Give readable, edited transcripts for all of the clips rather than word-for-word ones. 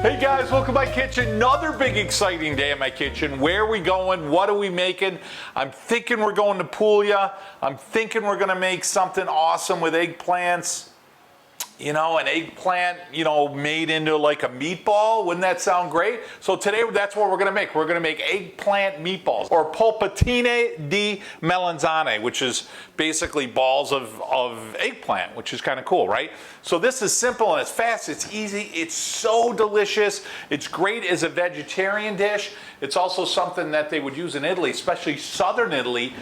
Hey guys, welcome to my kitchen. Another big exciting day in my kitchen. Where are we going? What are we making? I'm thinking we're going to Puglia. I'm thinking we're gonna make something awesome with eggplants. You know, an eggplant, made into like a meatball. Wouldn't that sound great? So today, that's what we're gonna make. We're gonna make eggplant meatballs, or polpettine di melanzane, which is basically balls of eggplant, which is kind of cool, right? So this is simple and it's fast, it's easy, it's so delicious. It's great as a vegetarian dish. It's also something that they would use in Italy, especially southern Italy,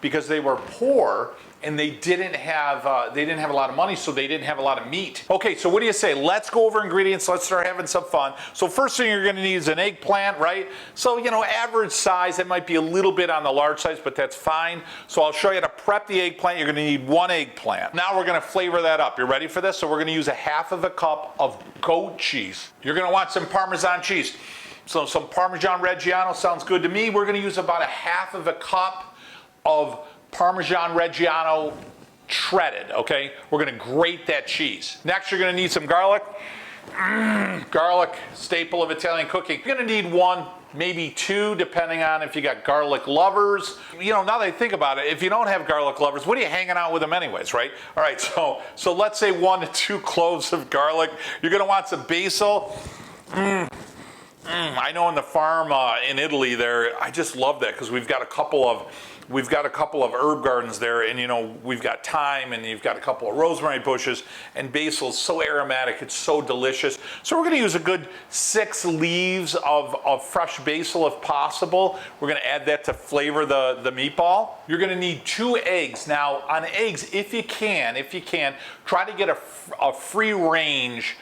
because they were poor and they didn't have a lot of money, so they didn't have a lot of meat. Okay, so what do you say? Let's go over ingredients. Let's start having some fun. So first thing you're gonna need is an eggplant, right? So, average size. It might be a little bit on the large size, but that's fine. So I'll show you how to prep the eggplant. You're gonna need one eggplant. Now we're gonna flavor that up. You ready for this? So we're gonna use a half of a cup of goat cheese. You're gonna want some Parmesan cheese. So some Parmesan Reggiano sounds good to me. We're gonna use about a half of a cup of Parmesan Reggiano shredded, okay? We're gonna grate that cheese. Next, you're gonna need some garlic. Garlic, staple of Italian cooking. You're gonna need one, maybe two, depending on if you got garlic lovers. Now that I think about it, if you don't have garlic lovers, what are you hanging out with them anyways, right? All right, so let's say 1 to 2 cloves of garlic. You're gonna want some basil. I know in the farm in Italy there, I just love that because we've got a couple of herb gardens there, and we've got thyme, and you've got a couple of rosemary bushes, and basil is so aromatic, it's so delicious. So we're gonna use a good 6 leaves of fresh basil if possible. We're gonna add that to flavor the meatball. You're gonna need 2 eggs. Now on eggs, if you can, try to get a free range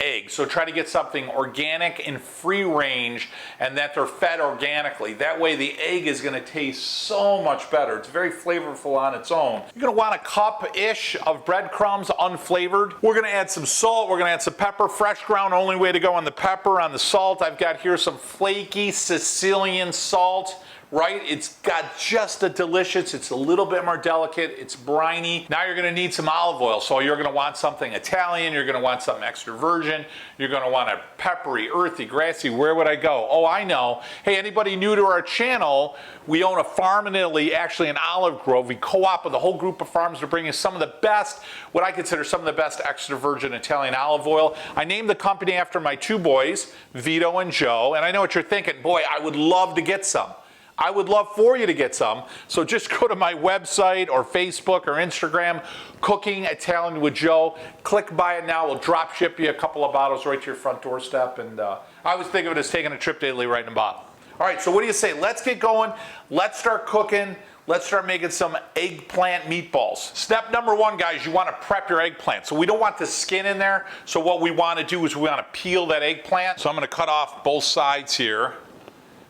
eggs. So try to get something organic and free range, and that they're fed organically. That way the egg is gonna taste so much better. It's very flavorful on its own. You're gonna want a cup-ish of breadcrumbs, unflavored. We're gonna add some salt, we're gonna add some pepper, fresh ground, only way to go on the pepper. On the salt, I've got here some flaky Sicilian salt. Right? It's got just a delicious, it's a little bit more delicate, it's briny. Now you're gonna need some olive oil. So you're gonna want something Italian, you're gonna want something extra virgin, you're gonna want a peppery, earthy, grassy. Where would I go? Oh, I know. Hey, anybody new to our channel, we own a farm in Italy, actually an olive grove. We co-op with a whole group of farms to bring us some of the best, what I consider some of the best extra virgin Italian olive oil. I named the company after my 2 boys, Vito and Joe, and I know what you're thinking, boy, I would love to get some. I would love for you to get some. So just go to my website or Facebook or Instagram, Cooking Italian with Joe. Click buy it now. We'll drop ship you a couple of bottles right to your front doorstep. And I always think of it as taking a trip to Italy right in a bottle. All right, so what do you say? Let's get going. Let's start cooking. Let's start making some eggplant meatballs. Step number 1, guys, you want to prep your eggplant. So we don't want the skin in there. So what we want to do is we want to peel that eggplant. So I'm going to cut off both sides here,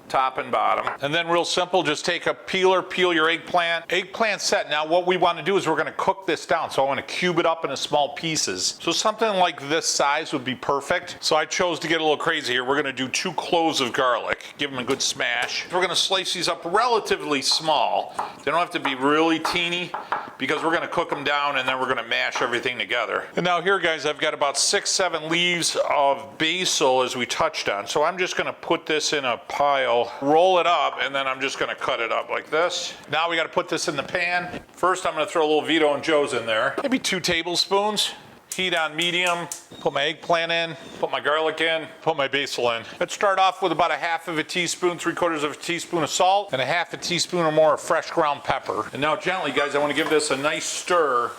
top and bottom. And then real simple, just take a peeler, peel your eggplant. Eggplant set. Now what we want to do is we're going to cook this down. So I want to cube it up into small pieces. So something like this size would be perfect. So I chose to get a little crazy here. We're going to do 2 cloves of garlic. Give them a good smash. We're going to slice these up relatively small. They don't have to be really teeny because we're going to cook them down and then we're going to mash everything together. And now here, guys, I've got about 6-7 leaves of basil as we touched on. So I'm just going to put this in a pile, roll it up, and then I'm just gonna cut it up like this. Now we gotta put this in the pan. First, I'm gonna throw a little Vito and Joe's in there. Maybe 2 tablespoons. Heat on medium. Put my eggplant in, put my garlic in, put my basil in. Let's start off with about a half of a teaspoon, 3/4 of a teaspoon of salt, and a half a teaspoon or more of fresh ground pepper. And now gently, guys, I wanna give this a nice stir.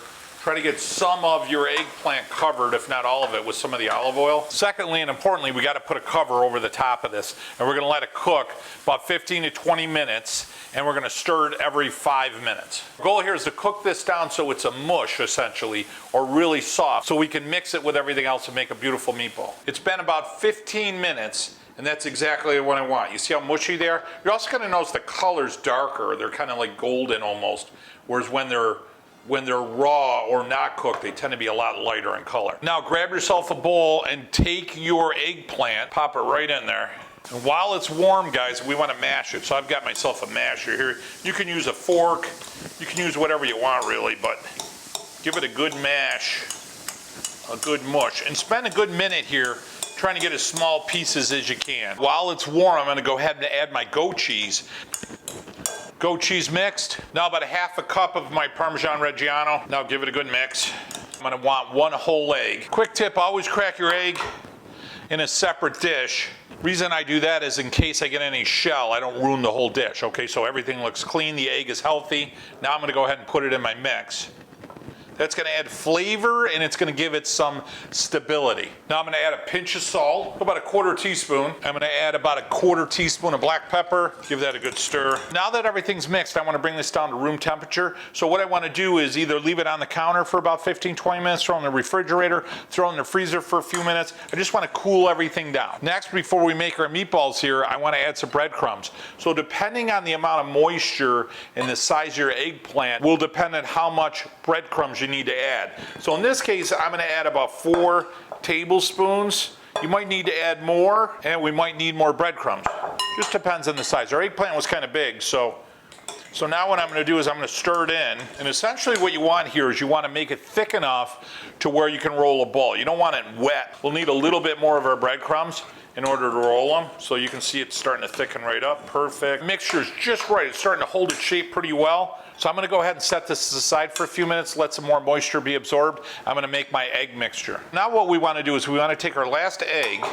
Try to get some of your eggplant covered, if not all of it, with some of the olive oil. Secondly, and importantly, we got to put a cover over the top of this, and we're going to let it cook about 15 to 20 minutes, and we're going to stir it every 5 minutes. The goal here is to cook this down so it's a mush, essentially, or really soft, so we can mix it with everything else and make a beautiful meatball. It's been about 15 minutes, and that's exactly what I want. You see how mushy they are? You're also going to notice the color's darker. They're kind of like golden almost, whereas when they're raw or not cooked, they tend to be a lot lighter in color. Now grab yourself a bowl and take your eggplant, pop it right in there. And while it's warm, guys, we want to mash it. So I've got myself a masher here. You can use a fork, you can use whatever you want really, but give it a good mash, a good mush. And spend a good minute here trying to get as small pieces as you can. While it's warm, I'm gonna go ahead and add my goat cheese. Goat cheese mixed. Now about a half a cup of my Parmesan Reggiano. Now give it a good mix. I'm gonna want 1 whole egg. Quick tip, always crack your egg in a separate dish. Reason I do that is in case I get any shell, I don't ruin the whole dish. Okay, so everything looks clean, the egg is healthy. Now I'm gonna go ahead and put it in my mix. That's gonna add flavor and it's gonna give it some stability. Now I'm gonna add a pinch of salt, about a 1/4 teaspoon. I'm gonna add about a 1/4 teaspoon of black pepper. Give that a good stir. Now that everything's mixed, I wanna bring this down to room temperature. So what I wanna do is either leave it on the counter for about 15-20 minutes, throw it in the refrigerator, throw it in the freezer for a few minutes. I just wanna cool everything down. Next, before we make our meatballs here, I wanna add some breadcrumbs. So depending on the amount of moisture and the size of your eggplant will depend on how much breadcrumbs you need to add. So in this case, I'm gonna add about 4 tablespoons. You might need to add more, and we might need more breadcrumbs. Just depends on the size. Our eggplant was kind of big, so now what I'm gonna do is I'm gonna stir it in, and essentially what you want here is you wanna make it thick enough to where you can roll a ball. You don't want it wet. We'll need a little bit more of our breadcrumbs in order to roll them, so you can see it's starting to thicken right up. Perfect. Mixture's just right. It's starting to hold its shape pretty well. So I'm gonna go ahead and set this aside for a few minutes, let some more moisture be absorbed. I'm gonna make my egg mixture. Now what we wanna do is we wanna take our last egg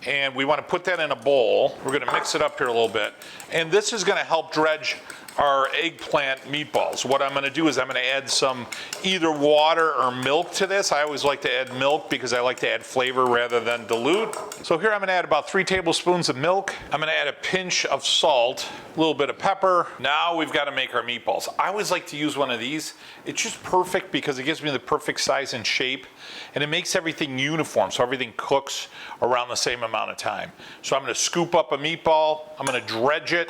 and we wanna put that in a bowl. We're gonna mix it up here a little bit. And this is gonna help dredge our eggplant meatballs. What I'm gonna do is I'm gonna add some either water or milk to this. I always like to add milk because I like to add flavor rather than dilute. So here I'm gonna add about 3 tablespoons of milk. I'm gonna add a pinch of salt, a little bit of pepper. Now we've gotta make our meatballs. I always like to use one of these. It's just perfect because it gives me the perfect size and shape, and it makes everything uniform, so everything cooks around the same amount of time. So I'm gonna scoop up a meatball, I'm gonna dredge it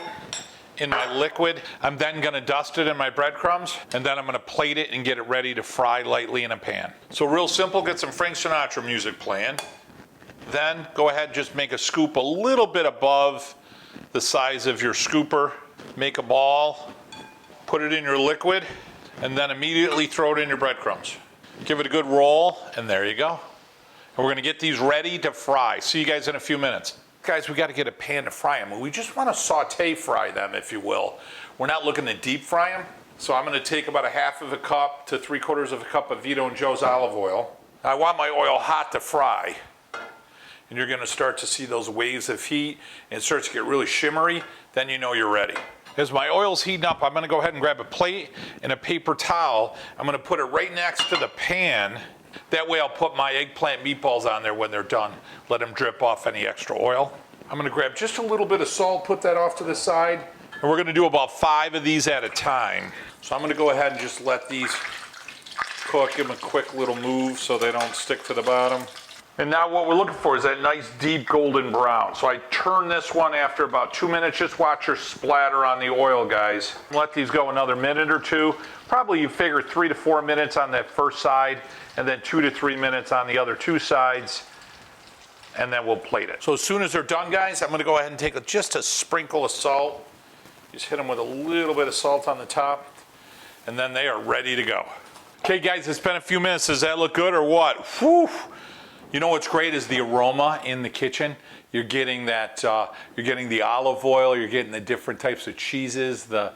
in my liquid. I'm then gonna dust it in my breadcrumbs, and then I'm gonna plate it and get it ready to fry lightly in a pan. So real simple, get some Frank Sinatra music playing. Then go ahead and just make a scoop a little bit above the size of your scooper. Make a ball, put it in your liquid, and then immediately throw it in your breadcrumbs. Give it a good roll, and there you go. And we're gonna get these ready to fry. See you guys in a few minutes. Guys, we got to get a pan to fry them. We just want to saute fry them, if you will. We're not looking to deep fry them. So I'm going to take about a 1/2 cup to 3/4 of a cup of Vito and Joe's olive oil. I want my oil hot to fry. And you're going to start to see those waves of heat, and it starts to get really shimmery. Then you know you're ready. As my oil's heating up, I'm going to go ahead and grab a plate and a paper towel. I'm going to put it right next to the pan. That way I'll put my eggplant meatballs on there when they're done. Let them drip off any extra oil. I'm gonna grab just a little bit of salt, put that off to the side. And we're gonna do about 5 of these at a time. So I'm gonna go ahead and just let these cook, give them a quick little move so they don't stick to the bottom. And now what we're looking for is that nice deep golden brown. So I turn this one after about 2 minutes. Just watch her splatter on the oil, guys. Let these go another minute or two. Probably you figure 3 to 4 minutes on that first side, and then 2 to 3 minutes on the other 2 sides, and then we'll plate it. So as soon as they're done, guys, I'm gonna go ahead and take just a sprinkle of salt. Just hit them with a little bit of salt on the top, and then they are ready to go. Okay, guys, it's been a few minutes. Does that look good or what? Whew. You know what's great is the aroma in the kitchen. You're getting that, you're getting the olive oil, you're getting the different types of cheeses, the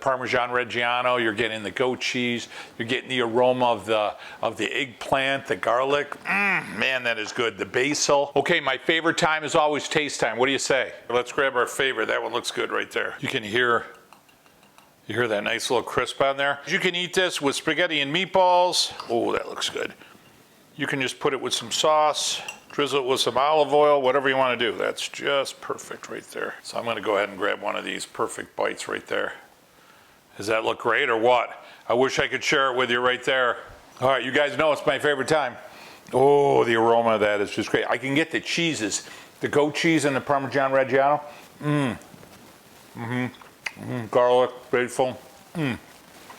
Parmesan Reggiano, you're getting the goat cheese, you're getting the aroma of the eggplant, the garlic. Man, that is good. The basil. Okay, my favorite time is always taste time. What do you say? Let's grab our favorite. That one looks good right there. You hear that nice little crisp on there? You can eat this with spaghetti and meatballs. Oh, that looks good. You can just put it with some sauce, drizzle it with some olive oil, whatever you want to do. That's just perfect right there. So I'm going to go ahead and grab one of these perfect bites right there. Does that look great or what? I wish I could share it with you right there. All right, you guys know it's my favorite time. Oh, the aroma of that is just great. I can get the cheeses, the goat cheese and the Parmesan Reggiano. Garlic, basil.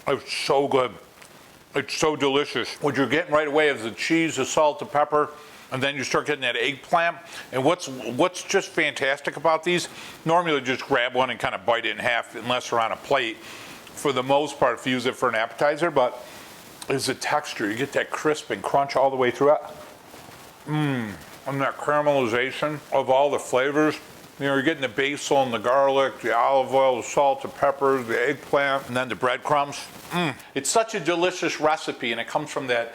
It's so good. It's so delicious. What you're getting right away is the cheese, the salt, the pepper, and then you start getting that eggplant. And what's just fantastic about these, normally you just grab one and kind of bite it in half unless they're on a plate. For the most part, if you use it for an appetizer, but is the texture. You get that crisp and crunch all the way through it. and that caramelization of all the flavors. You know, you're getting the basil and the garlic, the olive oil, the salt, the peppers, the eggplant, and then the breadcrumbs. It's such a delicious recipe, and it comes from that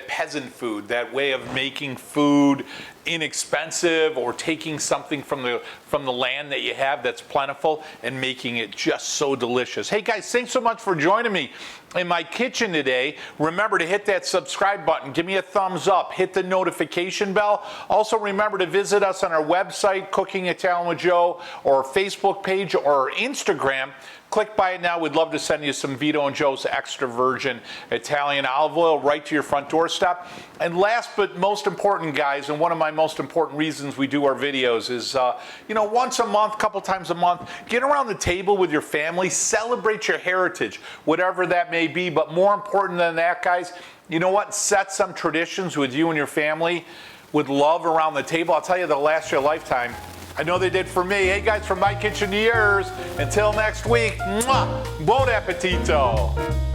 peasant food, that way of making food inexpensive, or taking something from the land that you have that's plentiful and making it just so delicious. Hey guys, thanks so much for joining me in my kitchen today. Remember to hit that subscribe button, give me a thumbs up, hit the notification bell. Also remember to visit us on our website, Cooking Italian with Joe, or Facebook page, or Instagram. Click by it now. We'd love to send you some Vito and Joe's extra virgin Italian olive oil right to your front doorstep. And last but most important, guys, and one of my most important reasons we do our videos is, once a month, couple times a month, get around the table with your family, celebrate your heritage, whatever that may be. But more important than that, guys, you know what? Set some traditions with you and your family with love around the table. I'll tell you, they'll last you a lifetime. I know they did for me. Hey guys, from my kitchen to yours. Until next week, mwah, buon appetito.